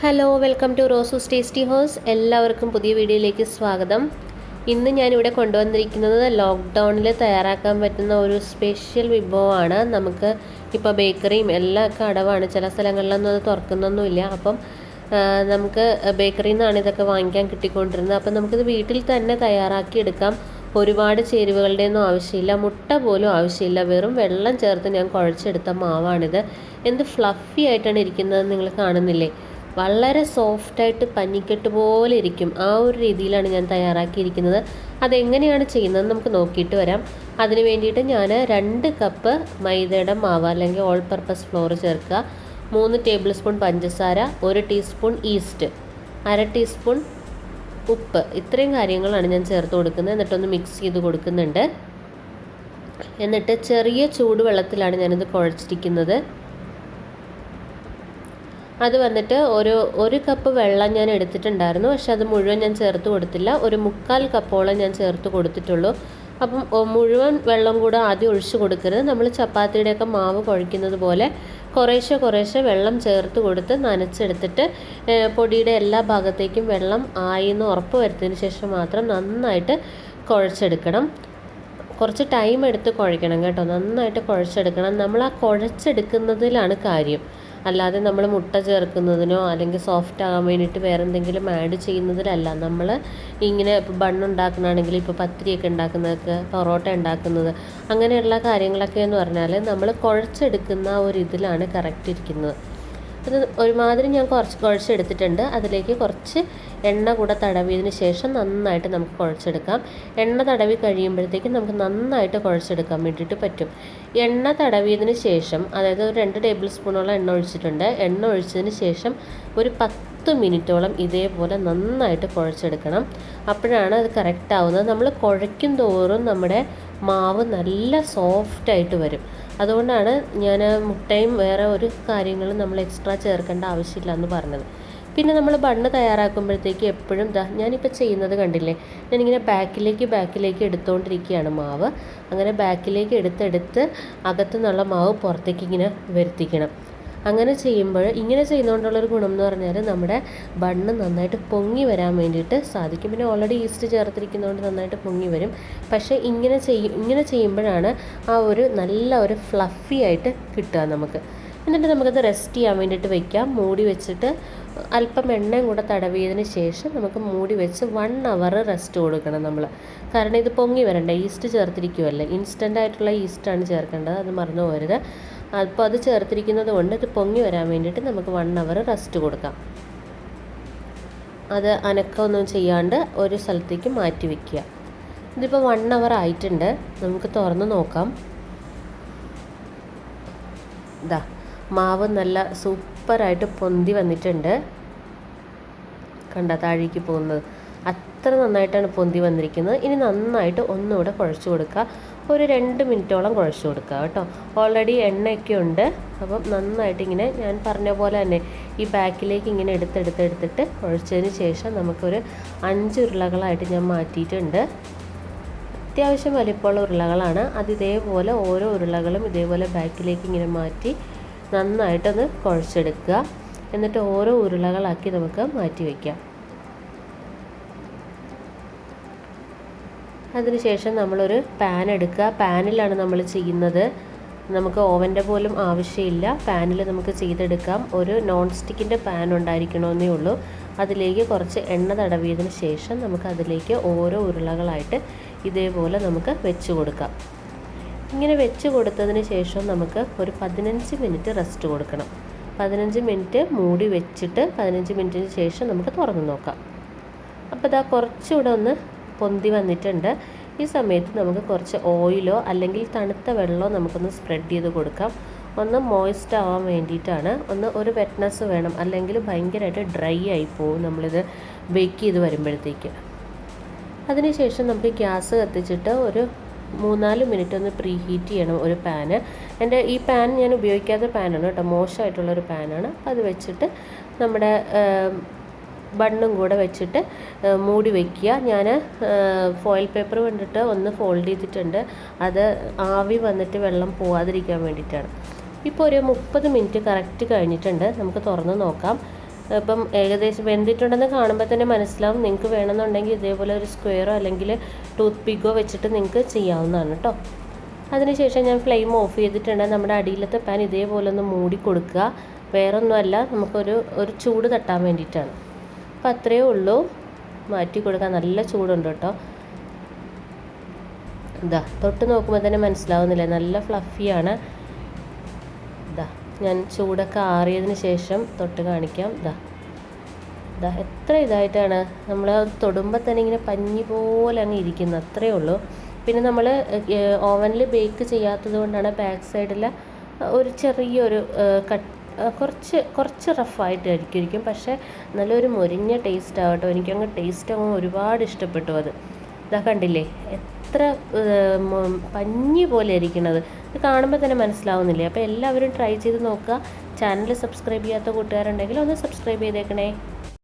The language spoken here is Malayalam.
Hello, welcome to Rosu's tasty house. എല്ലാവർക്കും പുതിയ വീഡിയോയിലേക്ക് സ്വാഗതം. ഇന്ന് ഞാനിവിടെ കൊണ്ടുവന്നിരിക്കുന്നത് ലോക്ക്ഡൗണിൽ തയ്യാറാക്കാൻ പറ്റുന്ന ഒരു സ്പെഷ്യൽ വിഭവമാണ്. നമുക്ക് ഇപ്പോൾ ബേക്കറിയും എല്ലാം അടവാണ്, ചില സ്ഥലങ്ങളിലൊന്നും അത് തുറക്കുന്നൊന്നുമില്ല. അപ്പം നമുക്ക് ബേക്കറിയിൽ നിന്നാണ് ഇതൊക്കെ വാങ്ങിക്കാൻ കിട്ടിക്കൊണ്ടിരുന്നത്. അപ്പം നമുക്കിത് വീട്ടിൽ തന്നെ തയ്യാറാക്കി എടുക്കാം. ഒരുപാട് ചേരുവകളുടെ ഒന്നും ആവശ്യമില്ല, മുട്ട പോലും ആവശ്യമില്ല. വെറും വെള്ളം ചേർത്ത് ഞാൻ കുഴച്ചെടുത്ത മാവാണിത്. എന്ത് ഫ്ലഫി ആയിട്ടാണ് ഇരിക്കുന്നത് നിങ്ങൾ കാണുന്നില്ലേ? വളരെ സോഫ്റ്റായിട്ട് പഞ്ഞിക്കെട്ട് പോലെ ഇരിക്കും. ആ ഒരു രീതിയിലാണ് ഞാൻ തയ്യാറാക്കിയിരിക്കുന്നത്. അതെങ്ങനെയാണ് ചെയ്യുന്നത് നമുക്ക് നോക്കിയിട്ട് വരാം. അതിന് വേണ്ടിയിട്ട് ഞാൻ 2 കപ്പ് മൈദയുടെ മാവ് അല്ലെങ്കിൽ ഓൾ പർപ്പസ് ഫ്ലോർ ചേർക്കുക, 3 ടേബിൾ സ്പൂൺ പഞ്ചസാര, 1 ടീസ്പൂൺ ഈസ്റ്റ്, 1/2 ടീസ്പൂൺ ഉപ്പ്, ഇത്രയും കാര്യങ്ങളാണ് ഞാൻ ചേർത്ത് കൊടുക്കുന്നത്. എന്നിട്ടൊന്ന് മിക്സ് ചെയ്ത് കൊടുക്കുന്നുണ്ട്. എന്നിട്ട് ചെറിയ ചൂടുവെള്ളത്തിലാണ് ഞാനിത് കുഴച്ചിരിക്കുന്നത്. അത് വന്നിട്ട് ഒരു കപ്പ് വെള്ളം ഞാൻ എടുത്തിട്ടുണ്ടായിരുന്നു, പക്ഷെ അത് മുഴുവൻ ഞാൻ ചേർത്ത് കൊടുത്തില്ല. ഒരു 1/4 കപ്പോളം ഞാൻ ചേർത്ത് കൊടുത്തിട്ടുള്ളൂ. അപ്പം മുഴുവൻ വെള്ളം കൂടെ ആദ്യം ഒഴിച്ച് കൊടുക്കരുത്. നമ്മൾ ചപ്പാത്തിയുടെയൊക്കെ മാവ് കുഴയ്ക്കുന്നത് പോലെ കുറേശ്ശെ വെള്ളം ചേർത്ത് കൊടുത്ത് നനച്ചെടുത്തിട്ട് പൊടിയുടെ എല്ലാ ഭാഗത്തേക്കും വെള്ളം ആയിന്ന് ഉറപ്പ് വരുത്തിയതിന് ശേഷം മാത്രം നന്നായിട്ട് കുഴച്ചെടുക്കണം. കുറച്ച് ടൈം എടുത്ത് കുഴയ്ക്കണം കേട്ടോ, നന്നായിട്ട് കുഴച്ചെടുക്കണം. നമ്മൾ ആ കുഴച്ചെടുക്കുന്നതിലാണ് കാര്യം, അല്ലാതെ നമ്മൾ മുട്ട ചേർക്കുന്നതിനോ അല്ലെങ്കിൽ സോഫ്റ്റ് ആകാൻ വേണ്ടിയിട്ട് വേറെ എന്തെങ്കിലും ആഡ് ചെയ്യുന്നതിലല്ല. നമ്മൾ ഇങ്ങനെ ഇപ്പോൾ ബണ്ണുണ്ടാക്കണമെങ്കിൽ, ഇപ്പോൾ പത്തിരിയൊക്കെ ഉണ്ടാക്കുന്നതൊക്കെ, പൊറോട്ട ഉണ്ടാക്കുന്നത്, അങ്ങനെയുള്ള കാര്യങ്ങളൊക്കെ എന്ന് പറഞ്ഞാൽ നമ്മൾ കുഴച്ചെടുക്കുന്ന ഒരു ഇതിലാണ് കറക്റ്റ് ഇരിക്കുന്നത്. അത് ഒരുമാതിരി ഞാൻ കുഴച്ചെടുത്തിട്ടുണ്ട്. അതിലേക്ക് കുറച്ച് എണ്ണ കൂടെ തടവിയതിന് ശേഷം നന്നായിട്ട് നമുക്ക് കുഴച്ചെടുക്കാം. എണ്ണ തടവി കഴിയുമ്പോഴത്തേക്കും നമുക്ക് നന്നായിട്ട് കുഴച്ചെടുക്കാൻ വേണ്ടിയിട്ട് പറ്റും. എണ്ണ തടവിയതിന് ശേഷം, അതായത് ഒരു 2 ടേബിൾ സ്പൂണോളം എണ്ണ ഒഴിച്ചിട്ടുണ്ട്. എണ്ണ ഒഴിച്ചതിന് ശേഷം ഒരു 10 മിനിറ്റോളം ഇതേപോലെ നന്നായിട്ട് കുഴച്ചെടുക്കണം. അപ്പോഴാണ് അത് കറക്റ്റ് ആവുന്നത്. നമ്മൾ കുഴയ്ക്കും തോറും നമ്മുടെ മാവ് നല്ല സോഫ്റ്റായിട്ട് വരും. അതുകൊണ്ടാണ് ഞാൻ മുട്ടയും വേറെ ഒരു കാര്യങ്ങളും നമ്മൾ എക്സ്ട്രാ ചേർക്കേണ്ട ആവശ്യമില്ല എന്ന് പറഞ്ഞത്. പിന്നെ നമ്മൾ ബണ്ണ് തയ്യാറാക്കുമ്പോഴത്തേക്ക് എപ്പോഴും ഞാനിപ്പോൾ ചെയ്യുന്നത് കണ്ടില്ലേ, ഞാനിങ്ങനെ ബാക്കിലേക്ക് എടുത്തുകൊണ്ടിരിക്കുകയാണ് മാവ്. അങ്ങനെ ബാക്കിലേക്ക് എടുത്ത് അകത്തു നിന്നുള്ള മാവ് പുറത്തേക്ക് ഇങ്ങനെ വരുത്തിക്കണം. അങ്ങനെ ചെയ്യുന്നതുകൊണ്ടുള്ളൊരു ഗുണം എന്ന് പറഞ്ഞാൽ നമ്മുടെ ബണ്ണ് നന്നായിട്ട് പൊങ്ങി വരാൻ വേണ്ടിയിട്ട് സാധിക്കും. പിന്നെ ഓൾറെഡി ഈസ്റ്റ് ചേർത്തിരിക്കുന്നതുകൊണ്ട് നന്നായിട്ട് പൊങ്ങി വരും. പക്ഷേ ഇങ്ങനെ ചെയ്യുമ്പോഴാണ് ആ ഒരു നല്ല ഒരു ഫ്ലഫി ആയിട്ട് കിട്ടുക നമുക്ക്. എന്നിട്ട് നമുക്കത് റെസ്റ്റ് ചെയ്യാൻ വേണ്ടിയിട്ട് വയ്ക്കാം. മൂടി വെച്ചിട്ട് അല്പം എണ്ണയും കൂടെ തടവിയതിന് ശേഷം നമുക്ക് മൂടി വെച്ച് 1 അവർ റെസ്റ്റ് കൊടുക്കണം നമ്മൾ. കാരണം ഇത് പൊങ്ങി വരണ്ട, ഈസ്റ്റ് ചേർത്തിരിക്കുമല്ലേ, ഇൻസ്റ്റൻ്റ് ആയിട്ടുള്ള ഈസ്റ്റാണ് ചേർക്കേണ്ടത്, അത് മറന്നു പോകരുത്. അപ്പോൾ അത് ചേർത്തിരിക്കുന്നത് കൊണ്ട് ഇത് പൊങ്ങി വരാൻ വേണ്ടിയിട്ട് നമുക്ക് 1 അവർ റെസ്റ്റ് കൊടുക്കാം. അത് അനക്കമൊന്നും ചെയ്യാണ്ട് ഒരു സ്ഥലത്തേക്ക് മാറ്റി വയ്ക്കുക. ഇതിപ്പോൾ 1 അവർ ആയിട്ടുണ്ട്. നമുക്ക് തുറന്ന് നോക്കാം. മാവ് നല്ല സൂപ്പറായിട്ട് പൊന്തി വന്നിട്ടുണ്ട്. കണ്ട താഴേക്ക് പോകുന്നത് അത്ര നന്നായിട്ടാണ് പൊന്തി വന്നിരിക്കുന്നത്. ഇനി നന്നായിട്ട് ഒന്നുകൂടെ കുഴച്ച് കൊടുക്കുക. ഒരു 2 മിനിറ്റോളം കുഴച്ച് കൊടുക്കുക കേട്ടോ. ഓൾറെഡി എണ്ണയൊക്കെ ഉണ്ട്. അപ്പം നന്നായിട്ട് ഇങ്ങനെ ഞാൻ പറഞ്ഞ പോലെ തന്നെ ഈ ബാക്കിലേക്ക് ഇങ്ങനെ എടുത്തിട്ട് കുഴച്ചതിന് ശേഷം നമുക്കൊരു 5 ഉരുളകളായിട്ട് ഞാൻ മാറ്റിയിട്ടുണ്ട്. അത്യാവശ്യം വലിപ്പമുള്ള ഉരുളകളാണ്. അത് ഇതേപോലെ ഓരോ ഉരുളകളും ഇതേപോലെ ബാക്കിലേക്ക് ഇങ്ങനെ മാറ്റി നന്നായിട്ടൊന്ന് കുഴച്ചെടുക്കുക. എന്നിട്ട് ഓരോ ഉരുളകളാക്കി നമുക്ക് മാറ്റി വയ്ക്കാം. അതിനുശേഷം നമ്മളൊരു പാൻ എടുക്കുക. പാനിലാണ് നമ്മൾ ചെയ്യുന്നത്. നമുക്ക് ഓവൻ്റെ പോലും ആവശ്യമില്ല, പാനിൽ നമുക്ക് ചെയ്തെടുക്കാം. ഒരു നോൺ സ്റ്റിക്കിൻ്റെ പാൻ ഉണ്ടായിരിക്കണമെന്നേ ഉള്ളൂ. അതിലേക്ക് കുറച്ച് എണ്ണ തടവിയതിന് ശേഷം നമുക്ക് അതിലേക്ക് ഓരോ ഉരുളകളായിട്ട് ഇതേപോലെ നമുക്ക് വെച്ച് കൊടുക്കാം. ഇങ്ങനെ വെച്ച് കൊടുത്തതിന് ശേഷം നമുക്ക് ഒരു 15 മിനിറ്റ് റെസ്റ്റ് കൊടുക്കണം. 15 മിനിറ്റ് മൂടി വെച്ചിട്ട് 15 മിനിറ്റിന് ശേഷം നമുക്ക് തുറന്ന് നോക്കാം. അപ്പോൾ കുറച്ചുകൂടെ ഒന്ന് പൊന്തി വന്നിട്ടുണ്ട്. ഈ സമയത്ത് നമുക്ക് കുറച്ച് ഓയിലോ അല്ലെങ്കിൽ തണുത്ത വെള്ളമോ നമുക്കൊന്ന് സ്പ്രെഡ് ചെയ്ത് കൊടുക്കാം. ഒന്ന് മോയ്സ്റ്റ് ആവാൻ വേണ്ടിയിട്ടാണ്. ഒരു വെറ്റ്നസ് വേണം, അല്ലെങ്കിൽ ഭയങ്കരമായിട്ട് ഡ്രൈ ആയി പോകും നമ്മളിത് ബേക്ക് ചെയ്ത് വരുമ്പോഴത്തേക്ക്. അതിനുശേഷം നമുക്ക് ഗ്യാസ് കത്തിച്ചിട്ട് ഒരു 3-4 മിനിറ്റ് ഒന്ന് പ്രീ ഹീറ്റ് ചെയ്യണം ഒരു പാന്. എൻ്റെ ഈ പാൻ ഞാൻ ഉപയോഗിക്കാത്ത പാനാണ് കേട്ടോ, മോശമായിട്ടുള്ളൊരു പാനാണ്. അത് വെച്ചിട്ട് നമ്മുടെ ബണ്ണും കൂടെ വെച്ചിട്ട് മൂടി വയ്ക്കുക. ഞാൻ ഫോയിൽ പേപ്പർ കൊണ്ടിട്ട് ഒന്ന് ഫോൾഡ് ചെയ്തിട്ടുണ്ട്. അത് ആവി വന്നിട്ട് വെള്ളം പോവാതിരിക്കാൻ വേണ്ടിയിട്ടാണ്. ഇപ്പോൾ ഒരു 30 മിനിറ്റ് കറക്റ്റ് കഴിഞ്ഞിട്ടുണ്ട്. നമുക്ക് തുറന്ന് നോക്കാം. ഇപ്പം ഏകദേശം വെന്തിട്ടുണ്ടെന്ന് കാണുമ്പോൾ തന്നെ മനസ്സിലാവും. നിങ്ങൾക്ക് വേണമെന്നുണ്ടെങ്കിൽ ഇതേപോലെ ഒരു സ്ക്വയറോ അല്ലെങ്കിൽ ടൂത്ത് പിക്കോ വെച്ചിട്ട് നിങ്ങൾക്ക് ചെയ്യാവുന്നതാണ് കേട്ടോ. അതിനുശേഷം ഞാൻ ഫ്ലെയിം ഓഫ് ചെയ്തിട്ടുണ്ട്. നമ്മുടെ അടിയിലത്തെ പാൻ ഇതേപോലെ ഒന്ന് മൂടി കൊടുക്കുക. വേറൊന്നുമല്ല, നമുക്കൊരു ചൂട് തട്ടാൻ വേണ്ടിയിട്ടാണ്. അപ്പോൾ അത്രയേ ഉള്ളൂ. മാറ്റി കൊടുക്കാൻ നല്ല ചൂടുണ്ട് കേട്ടോ. ഇതാ തൊട്ട് നോക്കുമ്പോൾ തന്നെ മനസ്സിലാവുന്നില്ല, നല്ല ഫ്ലഫിയാണ്. ഇതാ ഞാൻ ചൂടൊക്കെ ആറിയതിന് ശേഷം തൊട്ട് കാണിക്കാം. ഇതാ എത്ര ഇതായിട്ടാണ് നമ്മൾ തൊടുമ്പോൾ തന്നെ ഇങ്ങനെ പഞ്ഞി പോലെ അങ്ങ് ഇരിക്കുന്നത്, അത്രയേ ഉള്ളൂ. പിന്നെ നമ്മൾ ഓവനിൽ ബേക്ക് ചെയ്യാത്തത് കൊണ്ടാണ് ബാക്ക് സൈഡിൽ ഒരു ചെറിയൊരു കുറച്ച് റഫായിട്ടായിരിക്കും. പക്ഷേ നല്ലൊരു മുരിഞ്ഞ ടേസ്റ്റ് ആകട്ടോ. എനിക്കങ്ങ് ടേസ്റ്റ് അങ്ങ് ഒരുപാട് ഇഷ്ടപ്പെട്ടു. ഇതാ കണ്ടില്ലേ എത്ര പഞ്ഞി പോലെ ഇരിക്കുന്നത്, ഇത് കാണുമ്പോൾ തന്നെ മനസ്സിലാവുന്നില്ലേ. അപ്പോൾ എല്ലാവരും ട്രൈ ചെയ്ത് നോക്കുക. ചാനൽ സബ്സ്ക്രൈബ് ചെയ്യാത്ത കൂട്ടുകാരുണ്ടെങ്കിൽ ഒന്ന് സബ്സ്ക്രൈബ് ചെയ്തേക്കണേ.